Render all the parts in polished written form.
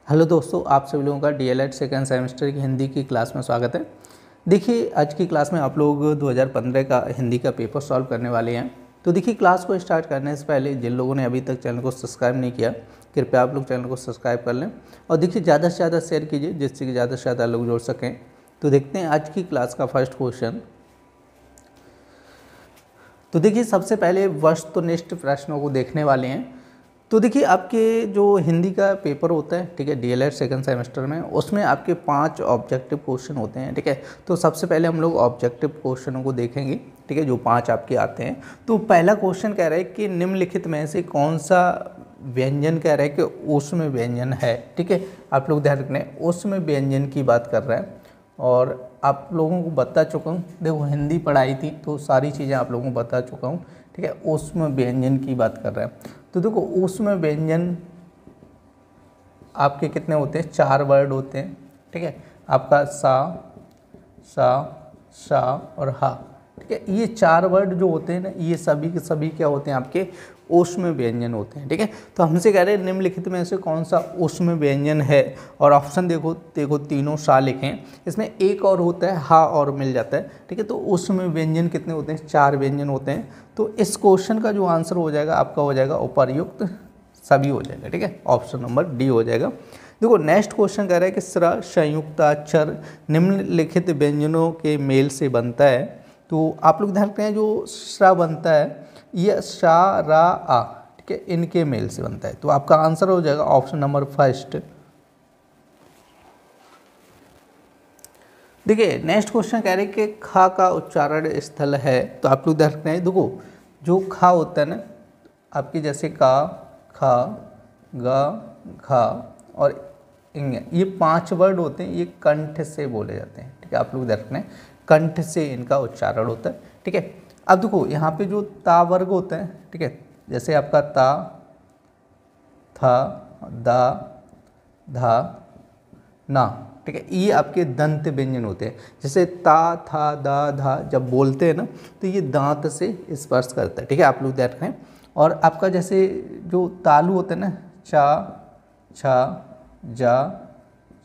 Hello दोस्तों, आप सभी लोगों का डीएलएड सेकेंड सेमेस्टर की हिंदी की क्लास में स्वागत है। देखिए, आज की क्लास में आप लोग 2015 का हिंदी का पेपर सॉल्व करने वाले हैं। तो देखिए, क्लास को स्टार्ट करने से पहले जिन लोगों ने अभी तक चैनल को सब्सक्राइब नहीं किया, कृपया आप लोग चैनल को सब्सक्राइब कर लें और देखिए ज़्यादा से ज़्यादा शेयर कीजिए जिससे कि ज़्यादा से ज़्यादा लोग जुड़ सकें। तो देखते हैं आज की क्लास का फर्स्ट क्वेश्चन। तो देखिए, सबसे पहले वस्तुनिष्ठ प्रश्नों को देखने वाले हैं। तो देखिए, आपके जो हिंदी का पेपर होता है, ठीक है, डीएलएड सेकंड सेमेस्टर में, उसमें आपके 5 ऑब्जेक्टिव क्वेश्चन होते हैं, ठीक है। तो सबसे पहले हम लोग ऑब्जेक्टिव क्वेश्चनों को देखेंगे, ठीक है, जो 5 आपके आते हैं। तो पहला क्वेश्चन कह रहा है कि निम्नलिखित में से कौन सा व्यंजन कह रहा है कि ऊष्म व्यंजन है, ठीक है। आप लोग ध्यान रखना है, ऊष्म व्यंजन की बात कर रहा है और आप लोगों को बता चुका हूँ। देखो, हिंदी पढ़ाई थी तो सारी चीज़ें आप लोगों को बता चुका हूँ, ठीक है। ऊष्म व्यंजन की बात कर रहा है। तो देखो, ऊष्म व्यंजन आपके कितने होते हैं? 4 वर्ड होते हैं, ठीक है। आपका सा और हा, ठीक है। ये 4 वर्ड जो होते हैं ना, ये सभी के सभी क्या होते हैं? आपके ऊष्म व्यंजन होते हैं, ठीक है। तो हमसे कह रहे हैं निम्नलिखित में से कौन सा ऊष्म व्यंजन है, और ऑप्शन देखो तीनों सा लिखे हैं। इसमें एक और होता है हा और मिल जाता है, ठीक है। तो ऊष्म व्यंजन कितने होते हैं? 4 व्यंजन होते हैं। तो इस क्वेश्चन का जो आंसर हो जाएगा आपका हो जाएगा उपर्युक्त सभी हो जाएगा, ठीक है। ऑप्शन नंबर डी हो जाएगा। देखो, नेक्स्ट क्वेश्चन कह रहा है कि स्र संयुक्ताक्षर निम्नलिखित व्यंजनों के मेल से बनता है। तो आप लोग ध्यान रखते हैं, जो स्र बनता है ये शा रा आ, ठीक है, इनके मेल से बनता है। तो आपका आंसर हो जाएगा ऑप्शन नंबर फर्स्ट। देखिए, नेक्स्ट क्वेश्चन कह रहे हैं कि खा का उच्चारण स्थल है। तो आप लोग ध्यान रखते हैं, देखो जो खा होता है ना, आपकी जैसे का, खा, गा, घा और इंग, ये 5 वर्ड होते हैं, ये कंठ से बोले जाते हैं, ठीक है। आप लोग ध्यान रखना है, कंठ से इनका उच्चारण होता है, ठीक है। अब देखो, यहाँ पे जो ता वर्ग होता है, ठीक है, जैसे आपका ता, था, दा, धा, ना, ठीक है, ये आपके दंत व्यंजन होते हैं। जैसे ता, था, दा, धा जब बोलते हैं ना, तो ये दांत से स्पर्श करता है, ठीक है। आप लोग ध्यान रखें। और आपका जैसे जो तालु होता है ना, चा, छा, जा,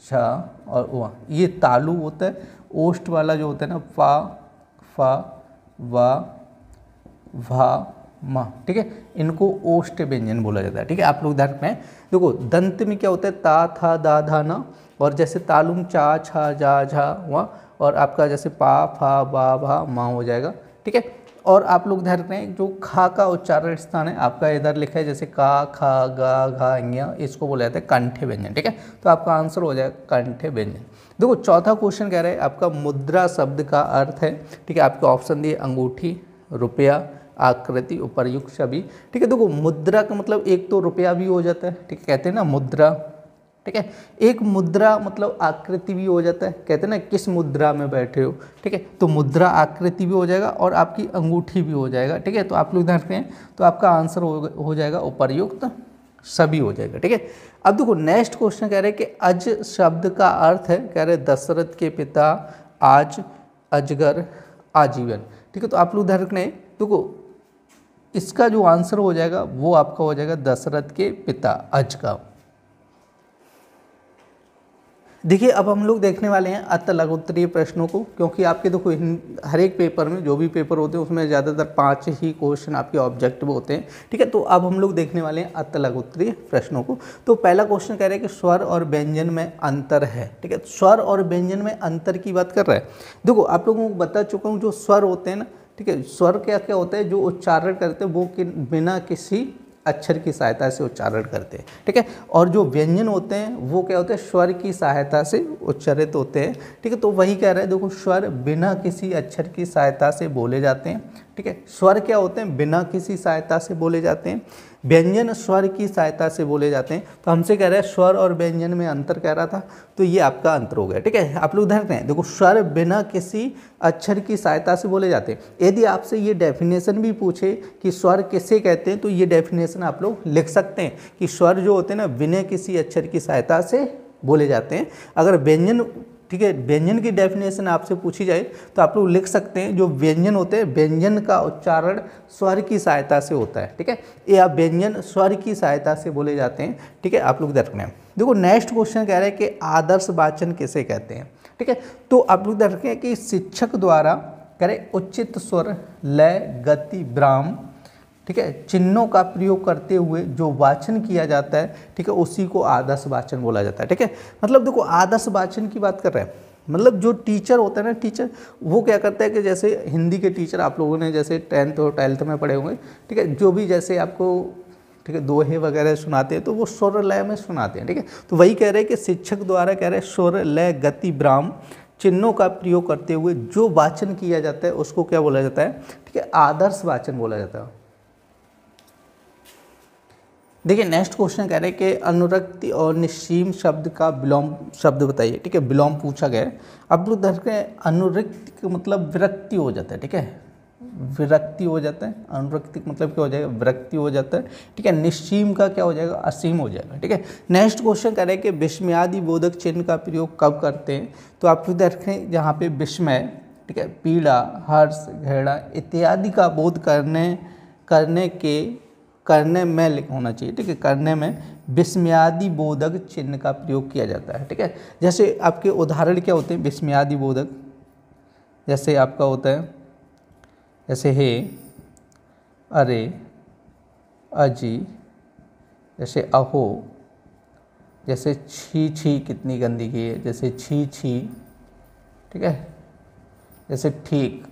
छा और वा, ये तालु होता है। ओष्ठ वाला जो होता है ना, फा, फा, वा, भा, मा, ठीक है, इनको ओष्ठ व्यंजन बोला जाता है, ठीक है। आप लोग ध्यान रखें। देखो, दंत में क्या होता है? ता, था, दा, धा, ना। और जैसे तालुम चा, छा, जा, झा, वा, और आपका जैसे पा, फा, बा, भा, मा हो जाएगा, ठीक है। और आप लोग ध्यान रखें, जो खा का उच्चारण स्थान है आपका इधर लिखा है, जैसे का, खा, गा, घा, इंगिया, इसको बोला जाता है कंठे व्यंजन, ठीक है। तो आपका आंसर हो जाएगा कंठे व्यंजन। देखो, चौथा क्वेश्चन कह रहा है आपका मुद्रा शब्द का अर्थ है, ठीक है। आपके ऑप्शन दिए अंगूठी, रुपया, आकृति, उपर्युक्त सभी, ठीक है। देखो, मुद्रा का मतलब एक तो रुपया भी हो जाता है, ठीक है, कहते हैं ना मुद्रा, ठीक है। एक मुद्रा मतलब आकृति भी हो जाता है, कहते हैं ना किस मुद्रा में बैठे हो, ठीक है। तो मुद्रा आकृति भी हो जाएगा और आपकी अंगूठी भी हो जाएगा, ठीक है। तो आप लोग ध्यान रखते हैं, तो आपका आंसर हो जाएगा उपर्युक्त सभी हो जाएगा, ठीक है। अब देखो, नेक्स्ट क्वेश्चन कह रहे हैं कि अज शब्द का अर्थ है, कह रहे दशरथ के पिता, आज, अजगर, आजीवन, ठीक है। तो आप लोग ध्यान रखना है, देखो इसका जो आंसर हो जाएगा वो आपका हो जाएगा दशरथ के पिता, अज का। देखिए, अब हम लोग देखने वाले हैं अत लघुत्तरीय प्रश्नों को, क्योंकि आपके देखो हर एक पेपर में, जो भी पेपर होते हैं उसमें ज़्यादातर 5 ही क्वेश्चन आपके ऑब्जेक्टिव होते हैं, ठीक है। तो अब हम लोग देखने वाले हैं अत लघुत्तरीय प्रश्नों को। तो पहला क्वेश्चन कह रहे हैं कि स्वर और व्यंजन में अंतर है, ठीक है। स्वर और व्यंजन में अंतर की बात कर रहा है। देखो, आप लोगों को बता चुका हूँ, जो स्वर होते हैं ना, ठीक है, स्वर क्या क्या होता है? जो उच्चारण करते हैं वो बिना किसी अक्षर की सहायता से उच्चारण करते हैं, ठीक है। और जो व्यंजन होते हैं वो क्या होते हैं? स्वर की सहायता से उच्चारित होते हैं, ठीक है। तो वही कह रहे हैं, देखो स्वर बिना किसी अक्षर की सहायता से बोले जाते हैं, ठीक है। स्वर क्या होते हैं? बिना किसी सहायता से बोले जाते हैं। व्यंजन स्वर की सहायता से बोले जाते हैं। तो हमसे कह रहे हैं स्वर और व्यंजन में अंतर कह रहा था, तो ये आपका अंतर हो गया, ठीक है। आप लोग ध्यान रखें, देखो स्वर बिना किसी अक्षर की सहायता से बोले जाते हैं। यदि आपसे ये डेफिनेशन भी पूछे कि स्वर किसे कहते हैं, तो ये डेफिनेशन आप लोग लिख सकते हैं कि स्वर जो होते हैं ना, बिना किसी अक्षर की सहायता से बोले जाते हैं। अगर व्यंजन ठीक है, व्यंजन की डेफिनेशन आपसे पूछी जाए तो आप लोग लिख सकते हैं जो व्यंजन होते हैं व्यंजन का उच्चारण स्वर की सहायता से होता है। ठीक है, या व्यंजन स्वर की सहायता से बोले जाते हैं। ठीक है, आप लोग देख रहे हैं। देखो नेक्स्ट क्वेश्चन कह रहे हैं कि आदर्श वाचन किसे कहते हैं। ठीक है, तो आप लोग देख रहे हैं कि शिक्षक द्वारा कह रहे उचित स्वर, लय, गति, विराम, ठीक है, चिन्हों का प्रयोग करते हुए जो वाचन किया जाता है, ठीक है, उसी को आदर्श वाचन बोला जाता है। ठीक है, मतलब देखो आदर्श वाचन की बात कर रहे हैं, मतलब जो टीचर होता है ना, टीचर वो क्या करता है कि जैसे हिंदी के टीचर आप लोगों ने जैसे 10th और 12th में पढ़े होंगे। ठीक है, जो भी जैसे आपको ठीक है दोहे वगैरह सुनाते हैं तो वो स्वर लय में सुनाते हैं। ठीक है, तो वही कह रहे हैं कि शिक्षक द्वारा कह रहे हैं स्वर, लय, गति, विराम, चिन्हों का प्रयोग करते हुए जो वाचन किया जाता है उसको क्या बोला जाता है। ठीक है, आदर्श वाचन बोला जाता है। देखिए नेक्स्ट क्वेश्चन कह रहे हैं कि अनुरक्ति और निश्चीम शब्द का विलोम शब्द बताइए। ठीक है, विलोम पूछा गया है। अब लोग देख रहे हैं अनुरक्ति का मतलब विरक्ति हो जाता है। ठीक है, विरक्ति हो जाता है। अनुरक्ति का मतलब क्या हो जाएगा, विरक्ति हो जाता है। ठीक है, निश्चीम का क्या हो जाएगा, असीम हो जाएगा। ठीक है, नेक्स्ट क्वेश्चन कह रहे हैं कि विस्मयादि बोधक चिन्ह का प्रयोग कब करते हैं। तो आप लोग देख रहे हैं जहाँ पे विस्मय, ठीक है, पीड़ा, हर्ष, घृणा इत्यादि का बोध करने में होना चाहिए। ठीक है, करने में विस्मयादि बोधक चिन्ह का प्रयोग किया जाता है। ठीक है, जैसे आपके उदाहरण क्या होते हैं विस्मयादि बोधक, जैसे आपका होता है जैसे हे, अरे, अजी, जैसे अहो, जैसे छी छी कितनी गंदगी है, जैसे छी छी। ठीक है, जैसे ठीक,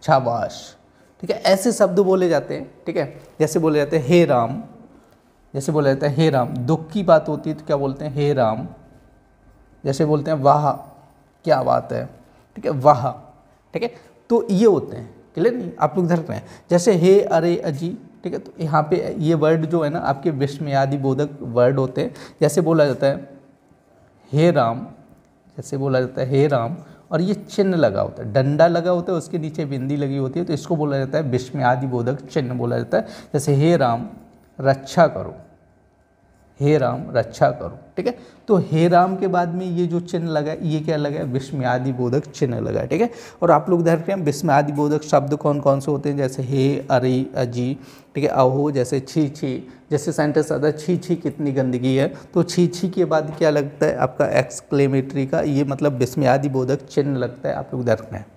शाबाश। ठीक है, ऐसे शब्द बोले जाते हैं। ठीक है, जैसे बोले जाते हैं हे राम, जैसे बोला जाता है हे राम। दुख की बात होती है तो क्या बोलते हैं हे राम। जैसे बोलते हैं वाह क्या बात है। ठीक है, वाह। ठीक है, तो ये होते हैं, क्लियर नहीं, आप लोग धर रहे हैं। जैसे हे, अरे, अजी। ठीक है, तो यहाँ पे ये वर्ड जो है ना आपके विस्मयादि बोधक वर्ड होते हैं। जैसे बोला जाता है हे राम, जैसे बोला जाता है हे राम, और ये चिन्ह लगा होता है, डंडा लगा होता है, उसके नीचे बिंदी लगी होती है, तो इसको बोला जाता है विस्मयादि बोधक चिन्ह बोला जाता है। जैसे हे राम रक्षा करो, हे राम रक्षा करो। ठीक है, तो हे राम के बाद में ये जो चिन्ह लगा है ये क्या लगा है, विस्मयादि बोधक चिन्ह लगा है। ठीक है, और आप लोग ध्यान रखें विस्मयादि बोधक शब्द कौन कौन से होते हैं, जैसे हे, अरे, अजी। ठीक है, अहो, जैसे छी छी, जैसे सेंटेंस आता है छी छी कितनी गंदगी है, तो छी छी के बाद क्या लगता है आपका एक्सक्लेमेटरी का, ये मतलब विस्मयादि बोधक चिन्ह लगता है। आप लोग ध्यान रखना है।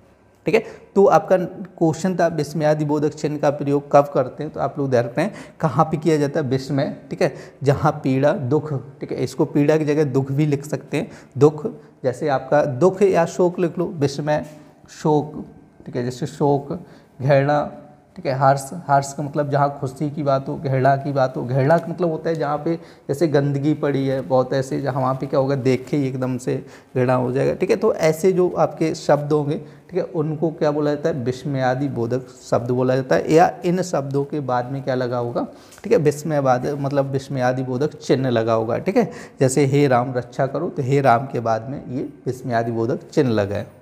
ठीक है, तो आपका क्वेश्चन था विस्मयादि बोधक चिन्ह का प्रयोग कब करते हैं, तो आप लोग ध्यान रखते हैं कहाँ पे किया जाता है, विस्मय। ठीक है, जहाँ पीड़ा, दुख। ठीक है, इसको पीड़ा की जगह दुख भी लिख सकते हैं, दुख। जैसे आपका दुख या शोक लिख लो, विस्मय, शोक। ठीक है, जैसे शोक, घृणा। ठीक है, हर्ष, हर्ष का मतलब जहाँ खुशी की बात हो, घृणा की बात हो। घृणा का मतलब होता है जहाँ पे जैसे गंदगी पड़ी है बहुत, ऐसे जहाँ वहाँ पे क्या होगा देख के ही एकदम से घृणा हो जाएगा। ठीक है, तो ऐसे जो आपके शब्द होंगे, ठीक है, उनको क्या बोला जाता है, विस्मयादि बोधक शब्द बोला जाता है। या इन शब्दों के बाद में क्या लगा होगा, ठीक है, विस्मयवाद मतलब विस्मयादि बोधक चिन्ह लगा होगा। ठीक है, जैसे हे राम रक्षा करो, तो हे राम के बाद में ये विस्मयादि बोधक चिन्ह लगा है।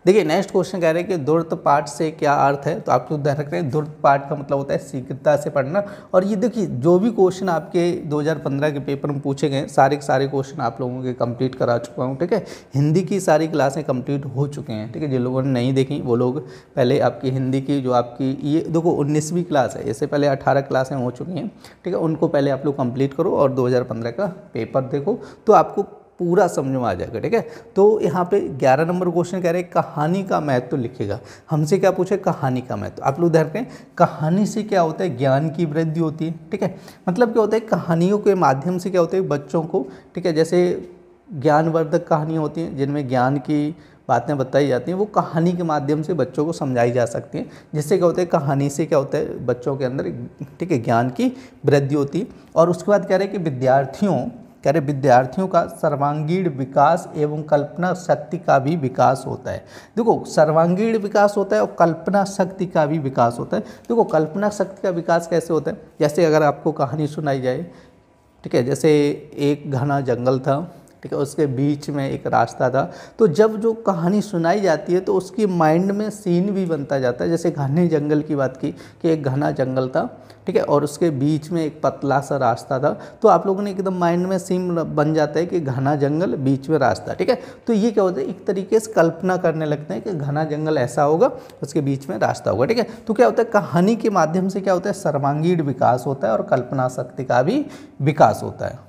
देखिए नेक्स्ट क्वेश्चन कह रहे हैं कि द्रुत पाठ से क्या अर्थ है, तो आप लोग ध्यान रख रहे हैं द्रुत पाठ का मतलब होता है शीघ्रता से पढ़ना। और ये देखिए जो भी क्वेश्चन आपके 2015 के पेपर में पूछे गए सारे के सारे क्वेश्चन आप लोगों के कंप्लीट करा चुका हूँ। ठीक है, हिंदी की सारी क्लासें कंप्लीट हो चुके हैं। ठीक है, जिन लोगों ने नहीं देखी वो लोग पहले आपकी हिंदी की जो आपकी ये देखो 19वीं क्लास है, इससे पहले 18 क्लासें हो चुकी हैं। ठीक है, उनको पहले आप लोग कंप्लीट करो और 2015 का पेपर देखो तो आपको पूरा समझ में आ जाएगा। ठीक है, तो यहाँ पे 11 नंबर क्वेश्चन कह रहे हैं कहानी का महत्व तो लिखेगा। हमसे क्या पूछे, कहानी का महत्व। आप लोग ध्यान रखें कहानी से क्या होता है, ज्ञान की वृद्धि होती है। ठीक है, मतलब क्या होता है कहानियों के माध्यम से क्या होता है बच्चों को, ठीक है, जैसे ज्ञानवर्धक कहानियाँ होती हैं जिनमें ज्ञान की बातें बताई जाती हैं, वो कहानी के माध्यम से बच्चों को समझाई जा सकती हैं। जिससे क्या होता है कहानी से क्या होता है बच्चों के अंदर, ठीक है, ज्ञान की वृद्धि होती है। और उसके बाद कह रहे हैं कि विद्यार्थियों का सर्वांगीण विकास एवं कल्पना शक्ति का भी विकास होता है। देखो सर्वांगीण विकास होता है और कल्पना शक्ति का भी विकास होता है। देखो कल्पना शक्ति का विकास कैसे होता है, जैसे अगर आपको कहानी सुनाई जाए, ठीक है, जैसे एक घना जंगल था, ठीक ठीक है, उसके बीच में एक रास्ता था। तो जब जो कहानी सुनाई जाती है तो उसकी माइंड में सीन भी बनता जाता है। जैसे घने जंगल की बात की कि एक घना जंगल था, ठीक है, और उसके बीच में एक पतला सा रास्ता था, तो आप लोगों ने एकदम माइंड में सीन बन जाता है कि घना जंगल बीच में रास्ता, ठीक है। तो ये क्या होता है, एक तरीके से कल्पना करने लगते हैं कि घना जंगल ऐसा होगा, उसके बीच में रास्ता होगा, ठीक है। तो क्या होता है, कहानी के माध्यम से क्या होता है, सर्वांगीण विकास होता है और कल्पना शक्ति का भी विकास होता है।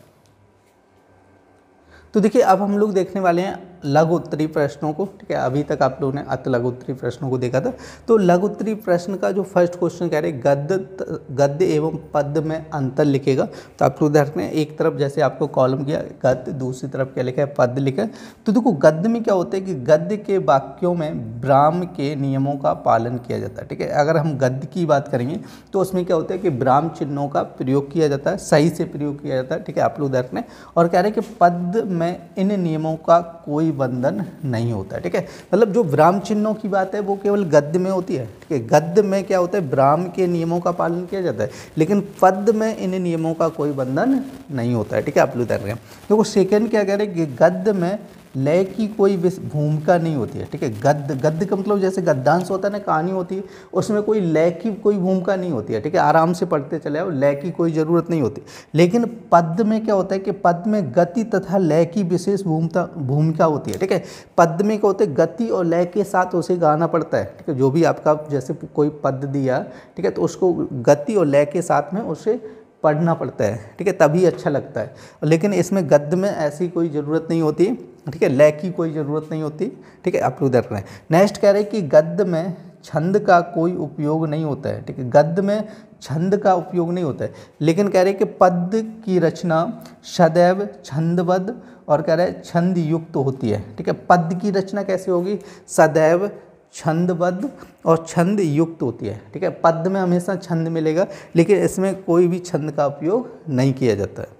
तो देखिए अब हम लोग देखने वाले हैं लघु उत्तरीय प्रश्नों को, ठीक है। अभी तक आप लोगों ने अति लघु उत्तरीय प्रश्नों को देखा था। तो लघु उत्तरीय प्रश्न का जो फर्स्ट क्वेश्चन कह रहे गद्य एवं पद्य में अंतर लिखेगा। तो आप लोग देख रहे हैं एक तरफ जैसे आपको कॉलम किया गद्य, दूसरी तरफ क्या लिखा है, पद्य लिखा है। तो देखो गद्य में क्या होता है कि गद्य के वाक्यों में विराम के नियमों का पालन किया जाता है, ठीक है। अगर हम गद्य की बात करेंगे तो उसमें क्या होता है कि विराम चिन्हों का प्रयोग किया जाता है, सही से प्रयोग किया जाता है, ठीक है। आप लोग देख रहे हैं और कह रहे हैं कि पद्य में इन नियमों का कोई बंधन नहीं होता है, ठीक है। मतलब जो विराम चिन्हों की बात है वो केवल गद्य में होती है, ठीक है। गद्य में क्या होता है, विराम के नियमों का पालन किया जाता है, लेकिन पद्य में इन नियमों का कोई बंधन नहीं होता है, ठीक है। आप लोग देख रहे हैं देखो सेकंड क्या कह रहे हैं कि गद्य में लय की कोई भूमिका नहीं होती है, ठीक है। गद्य का मतलब जैसे गद्यांश होता है ना, कहानी होती है, उसमें कोई लय की कोई भूमिका नहीं होती है, ठीक है। आराम से पढ़ते चले आओ, लय की कोई ज़रूरत नहीं होती। लेकिन पद्य में क्या होता है कि पद्य में गति तथा लय की विशेष भूमिका होती है, ठीक है। पद्य में क्या होता है, गति और लय के साथ उसे गाना पड़ता है, ठीक है। जो भी आपका जैसे कोई पद्य दिया, ठीक है, तो उसको गति और लय के साथ में उसे पढ़ना पड़ता है, ठीक है, तभी अच्छा लगता है। लेकिन इसमें गद्य में ऐसी कोई ज़रूरत नहीं होती, ठीक है, लय की कोई ज़रूरत नहीं होती, ठीक है। आप लोग देख रहे हैं नेक्स्ट कह रहे हैं कि गद्य में छंद का कोई उपयोग नहीं होता है, ठीक है। गद्य में छंद का उपयोग नहीं होता है, लेकिन कह रहे हैं कि पद्य की रचना सदैव छंदबद्ध और कह रहे हैं छंद युक्त होती है, ठीक है। पद्य की रचना कैसे होगी, सदैव छंदबद्ध और छंद युक्त होती है, ठीक है। पद्य में हमेशा छंद मिलेगा, लेकिन इसमें कोई भी छंद का उपयोग नहीं किया जाता है।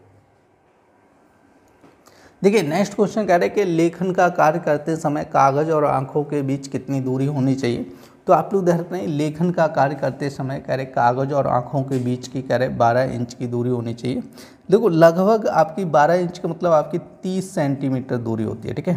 देखिए नेक्स्ट क्वेश्चन कह रहे हैं कि लेखन का कार्य करते समय कागज और आंखों के बीच कितनी दूरी होनी चाहिए। तो आप लोग देख रहे हैं लेखन का कार्य करते समय कह रहे कागज और आंखों के बीच की कह रहे 12 इंच की दूरी होनी चाहिए। देखो लगभग आपकी 12 इंच का मतलब आपकी 30 सेंटीमीटर दूरी होती है, ठीक है।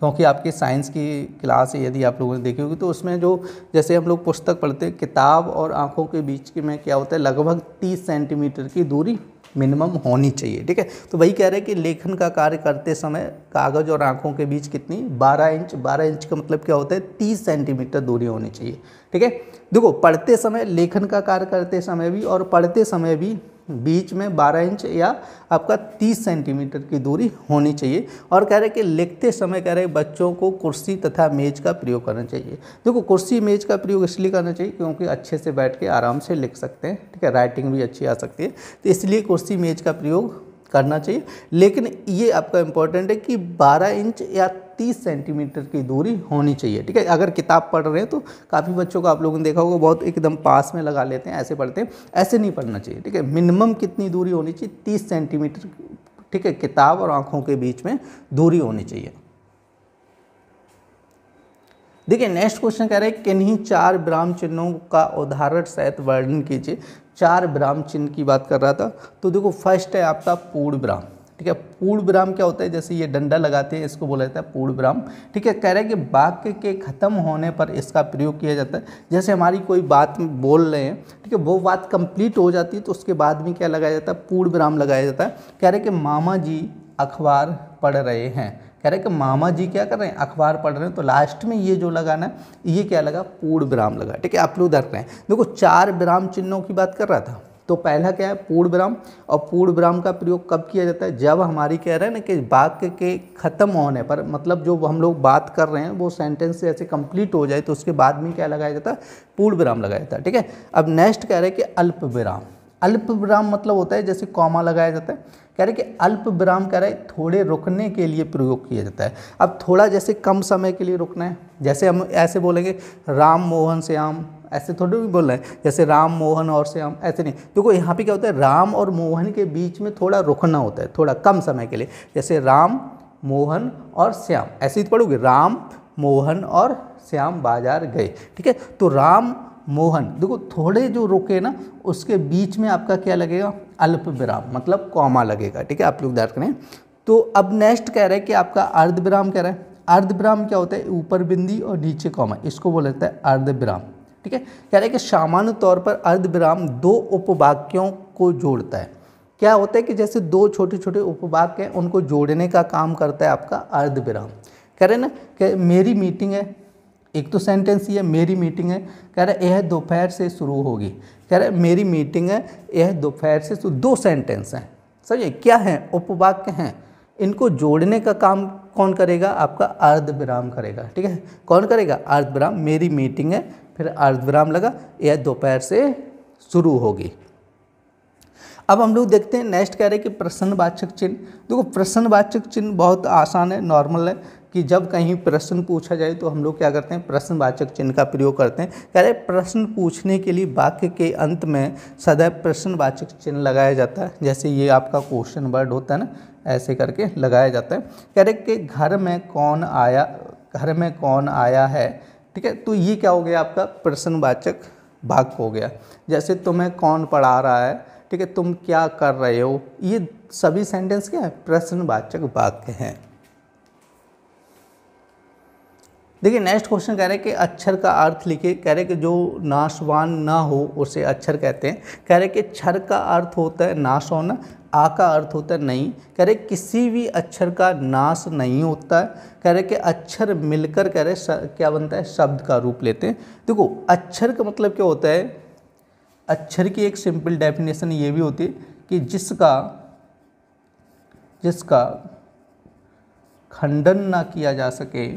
क्योंकि आपकी साइंस की क्लास यदि आप लोगों ने देखी होगी तो उसमें जो जैसे हम लोग पुस्तक पढ़ते हैं, किताब और आंखों के बीच की में क्या होता है, लगभग 30 सेंटीमीटर की दूरी मिनिमम होनी चाहिए, ठीक है। तो वही कह रहे हैं कि लेखन का कार्य करते समय कागज और आंखों के बीच कितनी 12 इंच। 12 इंच का मतलब क्या होता है, 30 सेंटीमीटर दूरी होनी चाहिए, ठीक है। देखो पढ़ते समय, लेखन का कार्य करते समय भी और पढ़ते समय भी बीच में 12 इंच या आपका 30 सेंटीमीटर की दूरी होनी चाहिए। और कह रहे कि लिखते समय कह रहे बच्चों को कुर्सी तथा मेज का प्रयोग करना चाहिए। देखो कुर्सी मेज का प्रयोग इसलिए करना चाहिए क्योंकि अच्छे से बैठ के आराम से लिख सकते हैं, ठीक है, राइटिंग भी अच्छी आ सकती है, तो इसलिए कुर्सी मेज का प्रयोग करना चाहिए। लेकिन ये आपका इम्पोर्टेंट है कि 12 इंच या 30 सेंटीमीटर की दूरी होनी चाहिए, ठीक है। अगर किताब पढ़ रहे हैं तो काफ़ी बच्चों को आप लोगों ने देखा होगा बहुत एकदम पास में लगा लेते हैं, ऐसे पढ़ते हैं, ऐसे नहीं पढ़ना चाहिए, ठीक है। मिनिमम कितनी दूरी होनी चाहिए, 30 सेंटीमीटर, ठीक है, किताब और आंखों के बीच में दूरी होनी चाहिए। देखिए नेक्स्ट क्वेश्चन कह रहे हैं किन्हीं 4 विराम चिन्हों का उदाहरण सहित वर्णन कीजिए। 4 विराम चिन्ह की बात कर रहा था। तो देखो फर्स्ट है आपका पूर्ण विराम, ठीक है। पूर्ण विराम क्या होता है, जैसे ये डंडा लगाते हैं इसको बोला जाता है पूर्ण विराम, ठीक है। कह रहे हैं कि वाक्य के खत्म होने पर इसका प्रयोग किया जाता है। जैसे हमारी कोई बात बोल रहे हैं, ठीक है, वो बात कंप्लीट हो जाती है तो उसके बाद में क्या लगाया जाता है, पूर्ण विराम लगाया जाता है। कह रहे हैं कि मामा जी अखबार पढ़ रहे हैं, कह रहे कि मामा जी क्या कर रहे हैं, अखबार पढ़ रहे हैं, तो लास्ट में ये जो लगाना है ये क्या लगा, पूर्ण विराम लगा, ठीक है। आप लोग देख रहे हैं देखो 4 विराम चिन्हों की बात कर रहा था। तो पहला क्या है, पूर्ण विराम। और पूर्ण विराम का प्रयोग कब किया जाता है, जब हमारी कह रहे हैं ना कि वाक्य के खत्म होने पर, मतलब जो हम लोग बात कर रहे हैं वो सेंटेंस ऐसे कंप्लीट हो जाए तो उसके बाद में क्या लगाया जाता है, पूर्ण विराम लगाया जाता है, ठीक है। अब नेक्स्ट कह रहे हैं कि अल्प विराम। अल्प विराम मतलब होता है जैसे कॉमा लगाया जाता है। कह रहे कि अल्प विराम कह रहे थोड़े रुकने के लिए प्रयोग किया जाता है। अब थोड़ा जैसे कम समय के लिए रुकना है, जैसे हम ऐसे बोलेंगे राम मोहन श्याम, ऐसे थोड़ी भी बोल रहे हैं जैसे राम मोहन और श्याम, ऐसे नहीं। देखो यहाँ पे क्या होता है, राम और मोहन के बीच में थोड़ा रुकना होता है, थोड़ा कम समय के लिए, जैसे राम मोहन और श्याम, ऐसे ही पढ़ोगे राम मोहन और श्याम बाजार गए, ठीक है। तो राम मोहन देखो थोड़े जो रुके ना उसके बीच में आपका क्या लगेगा, अल्प विराम मतलब कॉमा लगेगा, ठीक है। आप लोग ध्यान करें। तो अब नेक्स्ट कह रहा है कि आपका अर्धविराम कह रहा है। अर्धविराम क्या होता है, ऊपर बिंदी और नीचे कॉमा, इसको बोला जाता है अर्धविराम। ठीक है, कह रहा है कि सामान्य तौर पर अर्धविराम दो उपवाक्यों को जोड़ता है। क्या होता है कि जैसे दो छोटे छोटे उपवाक्य हैं उनको जोड़ने का काम करता है आपका अर्धविराम। कह रहे हैं ना कि मेरी मीटिंग है, एक तो सेंटेंस ये मेरी मीटिंग है, कह रहा है यह दोपहर से शुरू होगी। कह रहा है मेरी मीटिंग है, यह दोपहर से शुरू, दो सेंटेंस हैं, समझिए क्या है, उपवाक्य हैं, इनको जोड़ने का काम कौन करेगा, आपका अर्धविराम करेगा। ठीक है, कौन करेगा, अर्धविराम। मेरी मीटिंग है, फिर अर्धविराम लगा, यह दोपहर से शुरू होगी। अब हम लोग देखते हैं नेक्स्ट कह रहे हैं कि प्रश्नवाचक चिन्ह। देखो प्रश्नवाचक चिन्ह बहुत आसान है, नॉर्मल है कि जब कहीं प्रश्न पूछा जाए तो हम लोग क्या करते हैं, प्रश्नवाचक चिन्ह का प्रयोग करते हैं। कह रहे प्रश्न पूछने के लिए वाक्य के अंत में सदैव प्रश्नवाचक चिन्ह लगाया जाता है। जैसे ये आपका क्वेश्चन वर्ड होता है ना, ऐसे करके लगाया जाता है। कह रहे कि घर में कौन आया, घर में कौन आया है। ठीक है, तो ये क्या हो गया, आपका प्रश्नवाचक वाक्य हो गया। जैसे तुम्हें कौन पढ़ा रहा है, ठीक है, तुम क्या कर रहे हो, ये सभी सेंटेंस क्या है, प्रश्नवाचक वाक्य हैं। देखिए नेक्स्ट क्वेश्चन कह रहे हैं कि अक्षर का अर्थ लिखे। कह रहे कि जो नाशवान ना हो उसे अक्षर कहते हैं। कह रहे कि क्षर का अर्थ होता है नाश होना, आ का अर्थ होता है नहीं। कह रहे किसी भी अक्षर का नाश नहीं होता है। कह रहे कि अक्षर मिलकर कह रहे क्या बनता है, शब्द का रूप लेते हैं। देखो अक्षर का मतलब क्या होता है, अक्षर की एक सिंपल डेफिनेशन ये भी होती है कि जिसका खंडन ना किया जा सके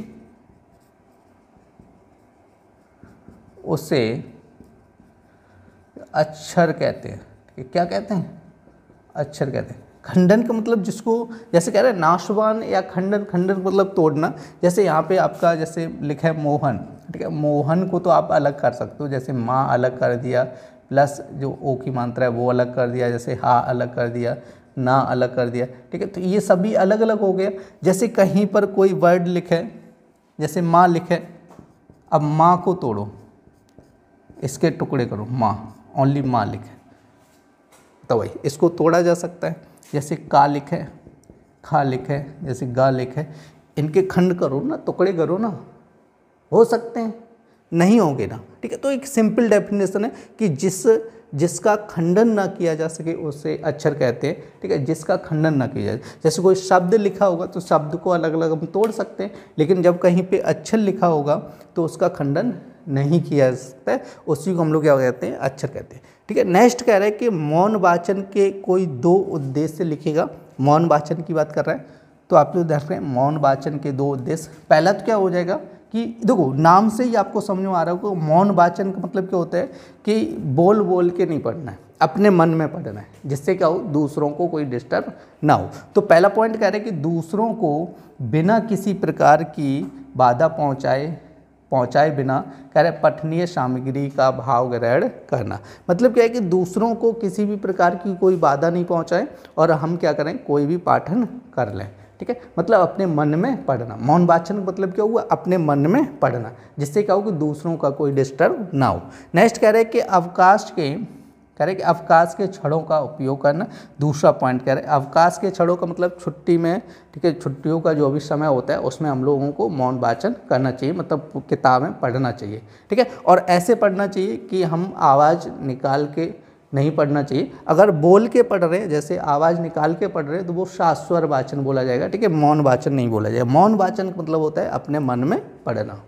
उसे अक्षर कहते हैं। क्या कहते हैं, अक्षर कहते हैं। खंडन का मतलब जिसको, जैसे कह रहे हैं नाशवान या खंडन, खंडन मतलब तोड़ना। जैसे यहाँ पे आपका जैसे लिखा है मोहन, ठीक है, मोहन को तो आप अलग कर सकते हो, जैसे माँ अलग कर दिया, प्लस जो ओ की मात्रा है वो अलग कर दिया, जैसे हा अलग कर दिया, ना अलग कर दिया। ठीक है, तो ये सभी अलग अलग हो गया। जैसे कहीं पर कोई वर्ड लिखे, जैसे माँ लिखे, अब माँ को तोड़ो, इसके टुकड़े करो, माँ, ओनली माँ लिखे तो वही इसको तोड़ा जा सकता है। जैसे का लिखे, खा लिखे, जैसे गा लिखे, इनके खंड करो ना, टुकड़े करो ना, हो सकते हैं, नहीं होंगे ना। ठीक है, तो एक सिंपल डेफिनेशन है कि जिसका खंडन ना किया जा सके उसे अक्षर कहते हैं। ठीक है, जिसका खंडन ना किया जाए, जैसे कोई शब्द लिखा होगा तो शब्द को अलग अलग हम तोड़ सकते हैं, लेकिन जब कहीं पे अक्षर लिखा होगा तो उसका खंडन नहीं किया जा सकता है, उसी को हम लोग क्या कहते हैं, अक्षर कहते हैं। ठीक है, नेक्स्ट कह रहा है कि मौन वाचन के कोई दो उद्देश्य लिखेगा। मौन वाचन की बात कर रहा है, तो आप लोग देख रहे हैं मौन वाचन के दो उद्देश्य। पहला तो क्या हो जाएगा कि देखो नाम से ही आपको समझ में आ रहा होगा, मौन वाचन का मतलब क्या होता है कि बोल बोल के नहीं पढ़ना है, अपने मन में पढ़ना है, जिससे क्या हो, दूसरों को कोई डिस्टर्ब ना हो। तो पहला पॉइंट कह रहे हैं कि दूसरों को बिना किसी प्रकार की बाधा पहुँचाए बिना कह रहे पठनीय सामग्री का भाव ग्रहण करना। मतलब क्या है कि दूसरों को किसी भी प्रकार की कोई बाधा नहीं पहुँचाए और हम क्या करें, कोई भी पाठन कर लें। ठीक है, मतलब अपने मन में पढ़ना। मौन वाचन का मतलब क्या हुआ, अपने मन में पढ़ना, जिससे क्या हो कि दूसरों का कोई डिस्टर्ब ना हो। नेक्स्ट कह रहे हैं कि अवकाश के क्षणों का उपयोग करना। दूसरा पॉइंट कह रहे हैं अवकाश के क्षणों का मतलब छुट्टी में, ठीक है, छुट्टियों का जो भी समय होता है उसमें हम लोगों को मौन वाचन करना चाहिए, मतलब किताबें पढ़ना चाहिए। ठीक है, और ऐसे पढ़ना चाहिए कि हम आवाज़ निकाल के नहीं पढ़ना चाहिए। अगर बोल के पढ़ रहे हैं, जैसे आवाज़ निकाल के पढ़ रहे हैं, तो वो शाश्वर वाचन बोला जाएगा। ठीक है, मौन वाचन नहीं बोला जाएगा। मौन वाचन का मतलब होता है अपने मन में पढ़ना।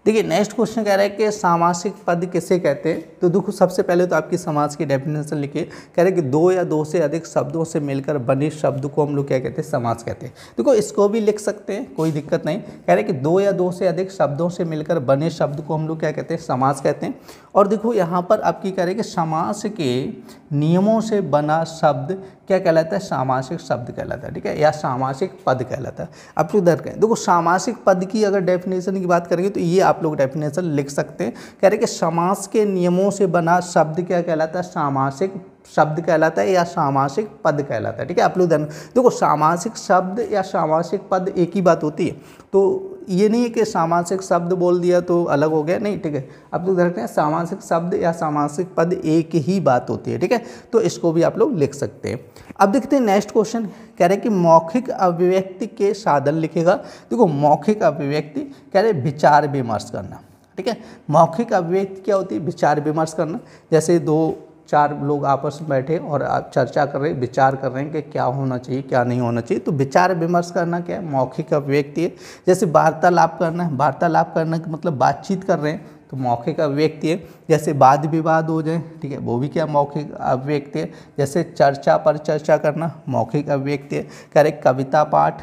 देखिए नेक्स्ट क्वेश्चन कह रहा है कि सामासिक पद किसे कहते हैं। तो देखो सबसे पहले तो आपकी समास की डेफिनेशन लिखिए। कह रहे हैं कि दो या दो से अधिक शब्दों से मिलकर बने शब्द को हम लोग क्या कहते हैं, समास कहते हैं। देखो इसको भी लिख सकते हैं, कोई दिक्कत नहीं। कह रहे हैं कि दो या दो से अधिक शब्दों से मिलकर बने शब्द को हम लोग क्या कहते हैं, समास कहते हैं। और देखो यहाँ पर आपकी कह रहे हैं कि समास के नियमों से बना शब्द क्या कहलाता है, सामासिक शब्द कहलाता है। ठीक है, या सामासिक पद कहलाता है। अब तो इधर कहें, देखो सामासिक पद की अगर डेफिनेशन की बात करेंगे तो ये आप लोग डेफिनेशन लिख सकते हैं। कह रहे कि समास के नियमों से बना शब्द क्या कहलाता है, सामासिक शब्द कहलाता है या सामासिक पद कहलाता है। ठीक है, आप लोग देखो सामासिक शब्द या सामासिक पद एक ही बात होती है। तो ये नहीं है कि सामासिक शब्द बोल दिया तो अलग हो गया, नहीं, ठीक है। आप लोग ध्यान रखते हैं सामासिक शब्द या सामासिक पद एक ही बात होती है, ठीक है। तो इसको भी आप लोग लिख सकते हैं। अब देखते हैं नेक्स्ट क्वेश्चन, कह रहे हैं कि मौखिक अभिव्यक्ति के साधन लिखेगा। देखो मौखिक अभिव्यक्ति कह रहे विचार विमर्श करना, ठीक है। मौखिक अभिव्यक्ति क्या होती है? विचार विमर्श करना। जैसे 2-4 लोग आपस में बैठे और आप चर्चा कर रहे हैं, विचार कर रहे हैं कि क्या होना चाहिए क्या नहीं होना चाहिए, तो विचार विमर्श करना क्या है? मौखिक अभिव्यक्ति है। जैसे वार्तालाप करना है, वार्तालाप करना का मतलब बातचीत कर रहे हैं तो मौखिक अभिव्यक्ति है। जैसे वाद विवाद हो जाए, ठीक है, वो भी क्या मौखिक अभिव्यक्ति है। जैसे चर्चा पर चर्चा करना मौखिक अभिव्यक्ति है। कह रहे कविता पाठ,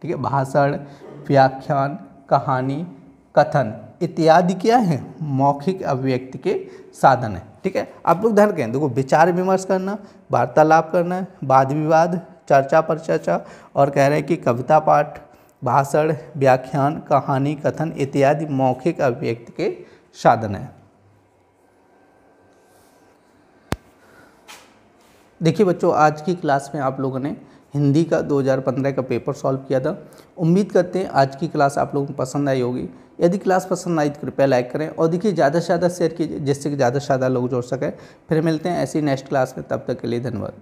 ठीक है, भाषण, व्याख्यान, कहानी, कथन इत्यादि क्या है? मौखिक अभिव्यक्ति के साधन है, ठीक है। आप लोग ध्यान रखें, देखो विचार विमर्श करना, वार्तालाप करना, वाद विवाद, चर्चा पर चर्चा, और कह रहे हैं कि कविता पाठ, भाषण, व्याख्यान, कहानी, कथन इत्यादि मौखिक अभिव्यक्ति के साधन है। देखिए बच्चों, आज की क्लास में आप लोगों ने हिंदी का 2015 का पेपर सॉल्व किया था। उम्मीद करते हैं आज की क्लास आप लोगों को पसंद आई होगी। यदि क्लास पसंद आई तो कृपया लाइक करें और देखिए ज़्यादा से ज़्यादा शेयर कीजिए जिससे कि ज़्यादा से ज़्यादा लोग जुड़ सकें। फिर मिलते हैं ऐसी नेक्स्ट क्लास में, तब तक के लिए धन्यवाद।